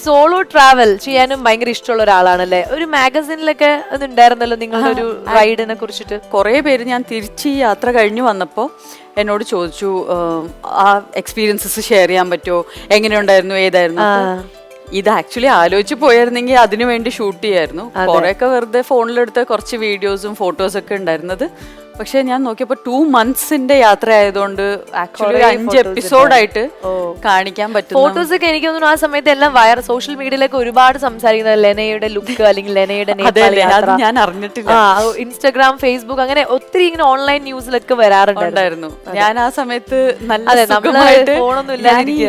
Solo travel ചെയ്യാനും ഭയങ്കര ഇഷ്ടമുള്ള ഒരാളാണല്ലേ? ഒരു മാഗസിനിലൊക്കെ അത് ഉണ്ടായിരുന്നല്ലോ നിങ്ങളുടെ ഒരു റൈഡിനെ കുറിച്ചിട്ട്. കുറേ പേര് ഞാൻ തിരിച്ച് ഈ യാത്ര കഴിഞ്ഞ് വന്നപ്പോൾ എന്നോട് ചോദിച്ചു ആ എക്സ്പീരിയൻസസ് ഷെയർ ചെയ്യാൻ പറ്റുമോ, എങ്ങനെയുണ്ടായിരുന്നു, ഏതായിരുന്നു. ഇത് ആക്ച്വലി ആലോചിച്ച് പോയായിരുന്നെങ്കിൽ അതിനു വേണ്ടി ഷൂട്ട് ചെയ്യായിരുന്നു. കുറെയൊക്കെ വെറുതെ ഫോണിലെടുത്ത് കുറച്ച് വീഡിയോസും ഫോട്ടോസൊക്കെ ഉണ്ടായിരുന്നത്. പക്ഷെ ഞാൻ നോക്കിയപ്പോൾ 2 months യാത്ര ആയതുകൊണ്ട് ആക്ച്വലി 5 എപ്പിസോഡായിട്ട് കാണിക്കാൻ പറ്റും. ഫോട്ടോസ് ഒക്കെ എനിക്ക് തോന്നുന്നു ആ സമയത്ത് എല്ലാം സോഷ്യൽ മീഡിയയിലൊക്കെ ഒരുപാട് സംസാരിക്കുന്നത് ലെനയുടെ ലുക്ക് അല്ലെങ്കിൽ ലെനയുടെ ഞാൻ അറിഞ്ഞിട്ടില്ല. ഇൻസ്റ്റാഗ്രാം, ഫേസ്ബുക്ക് അങ്ങനെ ഒത്തിരി ഇങ്ങനെ ഓൺലൈൻ ന്യൂസിലൊക്കെ വരാറുണ്ടായിരുന്നു. ഞാൻ ആ സമയത്ത്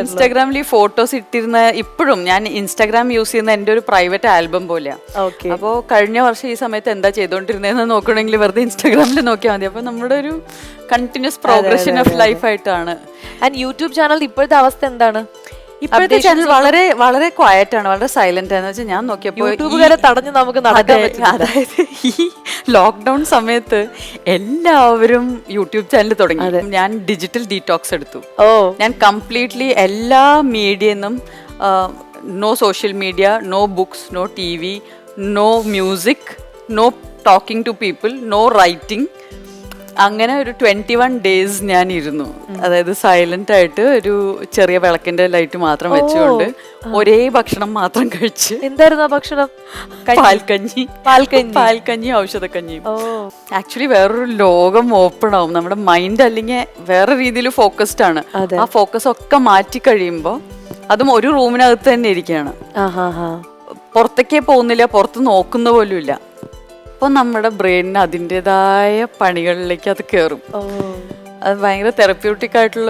ഇൻസ്റ്റാഗ്രാമിൽ ഈ ഫോട്ടോസ് ഇട്ടിരുന്ന, ഇപ്പോഴും ഞാൻ ഇൻസ്റ്റാഗ്രാം യൂസ് ചെയ്യുന്ന എന്റെ ഒരു പ്രൈവറ്റ് ആൽബം പോലെയാ. അപ്പോ കഴിഞ്ഞ വർഷം ഈ സമയത്ത് എന്താ ചെയ്തോണ്ടിരുന്നതെന്ന് നോക്കണമെങ്കിൽ വെറുതെ ഇൻസ്റ്റാഗ്രാമിൽ നോക്കിയാൽ മതി. അപ്പൊ നമ്മുടെ ഒരു കണ്ടിന്യൂസ് പ്രോഗ്രഷൻ ഓഫ് ലൈഫ് ആയിട്ടാണ്. ആൻഡ് യൂട്യൂബ് ചാനൽ ഇപ്പോഴത്തെ അവസ്ഥ എന്താണ്? ഇപ്പോഴത്തെ ചാനൽ വളരെ വളരെ ക്വയറ്റ് ആണ്, വളരെ സൈലന്റ് ആണെന്ന് വെച്ചാൽ ഞാൻ നോക്കിയപ്പോൾ യൂട്യൂബുകാരെ തടഞ്ഞ് നമുക്ക് നടക്കാൻ പറ്റില്ല. അതായത് ഈ ലോക്ക്ഡൌൺ സമയത്ത് എല്ലാവരും യൂട്യൂബ് ചാനൽ തുടങ്ങി. ഞാൻ ഡിജിറ്റൽ ഡീറ്റോക്സ് എടുത്തു. ഞാൻ കംപ്ലീറ്റ്ലി എല്ലാ മീഡിയന്നും no social media, no books, no TV, no music, no talking to people, no writing. അങ്ങനെ ഒരു 21 days ഞാൻ ഇരുന്നു. അതായത് സൈലന്റ് ആയിട്ട് ഒരു ചെറിയ വിളക്കിന്റെ ലൈറ്റ് മാത്രം വെച്ചുകൊണ്ട് ഒരേ ഭക്ഷണം മാത്രം കഴിച്ച്. എന്തായിരുന്നു ആ ഭക്ഷണം? പാൽക്കഞ്ഞി, ഔഷധക്കഞ്ഞിയും. ആക്ച്വലി വേറൊരു ലോകം ഓപ്പൺ ആവും. നമ്മുടെ മൈൻഡ് അല്ലെങ്കിൽ വേറെ രീതിയിൽ ഫോക്കസ്ഡ് ആണ്. ആ ഫോക്കസ് ഒക്കെ മാറ്റി കഴിയുമ്പോൾ അതും ഒരു റൂമിനകത്ത് തന്നെ ഇരിക്കുകയാണ്, പുറത്തേക്കേ പോകുന്നില്ല, പുറത്ത് നോക്കുന്ന പോലും ഇല്ല. അപ്പൊ നമ്മുടെ ബ്രെയിനിന് അതിൻ്റെതായ പണികളിലേക്ക് അത് കയറും. അത് ഭയങ്കര തെറപ്യൂട്ടിക് ആയിട്ടുള്ള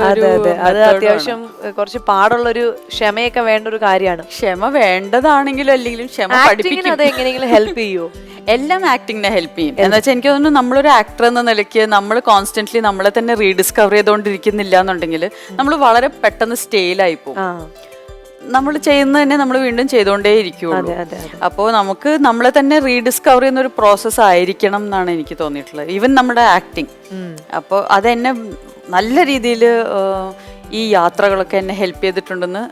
അത് അത്യാവശ്യം കുറച്ച് പാടുള്ളൊരു ക്ഷമയൊക്കെ വേണ്ട ഒരു കാര്യമാണ്. ക്ഷമ വേണ്ടതാണെങ്കിലും അല്ലെങ്കിലും ക്ഷമ പഠിപ്പിക്കും. അത് എങ്ങനെയെങ്കിലും ഹെൽപ്പ് ചെയ്യോ? എല്ലാം ആക്ടിങ്ങിനെ ഹെൽപ്പ് ചെയ്യും. എന്ന് വെച്ചാൽ എനിക്ക് തോന്നുന്നു നമ്മളൊരു ആക്ടർ എന്ന നിലയ്ക്ക് നമ്മൾ കോൺസ്റ്റന്റ്ലി നമ്മളെ തന്നെ റീഡിസ്കവർ ചെയ്തുകൊണ്ടിരിക്കുന്നില്ല എന്നുണ്ടെങ്കിൽ നമ്മൾ വളരെ പെട്ടെന്ന് സ്റ്റേയിലായി പോകും. നമ്മൾ ചെയ്യുന്നത് തന്നെ നമ്മൾ വീണ്ടും ചെയ്തുകൊണ്ടേ ഇരിക്കുള്ളൂ. അപ്പോൾ നമുക്ക് നമ്മളെ തന്നെ റീഡിസ്കവർ ചെയ്യുന്ന ഒരു പ്രോസസ്സ് ആയിരിക്കണം എന്നാണ് എനിക്ക് തോന്നിയിട്ടുള്ളത്, ഈവൻ നമ്മുടെ ആക്ടിങ്. അപ്പോൾ അതെന്നെ നല്ല രീതിയിൽ ഈ യാത്രകളൊക്കെ എന്നെ ഹെൽപ്പ് ചെയ്തിട്ടുണ്ടെന്ന്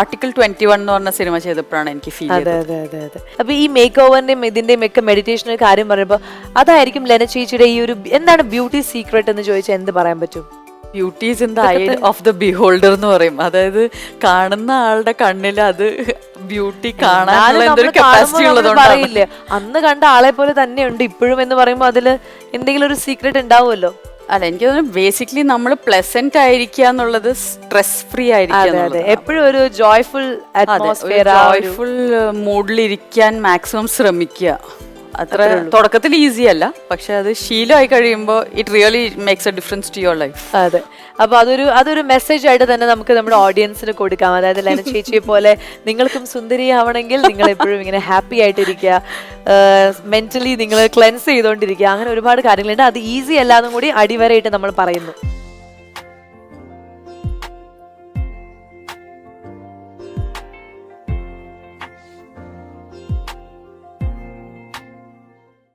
ആർട്ടിക്കിൾ 21 എന്ന് പറഞ്ഞ സിനിമ ചെയ്തപ്പോഴാണ് എനിക്ക് ഫീൽ ചെയ്തത്. അപ്പൊ ഈ മേക്ക് ഓവറിന്റെയും ഇതിന്റെയും ഒക്കെ മെഡിറ്റേഷന്റെ കാര്യം പറയുമ്പോൾ അതായിരിക്കും ലെന ചേച്ചിയുടെ ഈ ഒരു എന്താണ് ബ്യൂട്ടി സീക്രട്ട് എന്ന് ചോദിച്ചാൽ എന്ത് പറയാൻ പറ്റും? Beauty is in the I of the beholder എന്ന് പറയും. അതായത് കാണുന്ന ആളുടെ കണ്ണിൽ അത് ബ്യൂട്ടി കാണാനുള്ള എന്തൊരു കപ്പാസിറ്റി ഉള്ളതുകൊണ്ടാണ്. അന്ന് കണ്ട ആളെ പോലെ തന്നെയുണ്ട് ഇപ്പോഴും എന്ന് പറയുമ്പോൾ അതില് എന്തെങ്കിലും ഒരു സീക്രട്ട് ഉണ്ടാവുമല്ലോ. അല്ല, എനിക്ക് തോന്നുന്നു ബേസിക്കലി നമ്മൾ പ്ലസന്റ് ആയിരിക്കുക എന്നുള്ളത്, സ്ട്രെസ് ഫ്രീ ആയിരിക്കുക, എപ്പോഴും ഒരു ജോയ്ഫുൾ അറ്റ്മോസ്ഫിയർ, ജോയ്ഫുൾ മൂഡിലിരിക്കാൻ മാക്സിമം ശ്രമിക്കുക. അത്ര തുടക്കത്തിൽ ഈസി അല്ല, പക്ഷെ അത് ശീലമായി കഴിയുമ്പോൾ it really makes a difference to your life. അതെ. അപ്പൊ അതൊരു മെസ്സേജ് ആയിട്ട് തന്നെ നമുക്ക് നമ്മുടെ ഓഡിയൻസിന് കൊടുക്കാം. അതായത് ലെന ചേച്ചിയെ പോലെ നിങ്ങൾക്കും സുന്ദരിയാവണമെങ്കിൽ നിങ്ങൾ എപ്പോഴും ഇങ്ങനെ ഹാപ്പി ആയിട്ടിരിക്കുക, മെന്റലി നിങ്ങൾ ക്ലെൻസ് ചെയ്തുകൊണ്ടിരിക്കുക, അങ്ങനെ ഒരുപാട് കാര്യങ്ങളുണ്ട്. അത് ഈസി അല്ലാന്നും കൂടി അടിവരയിട്ട് നമ്മൾ പറയുന്നു.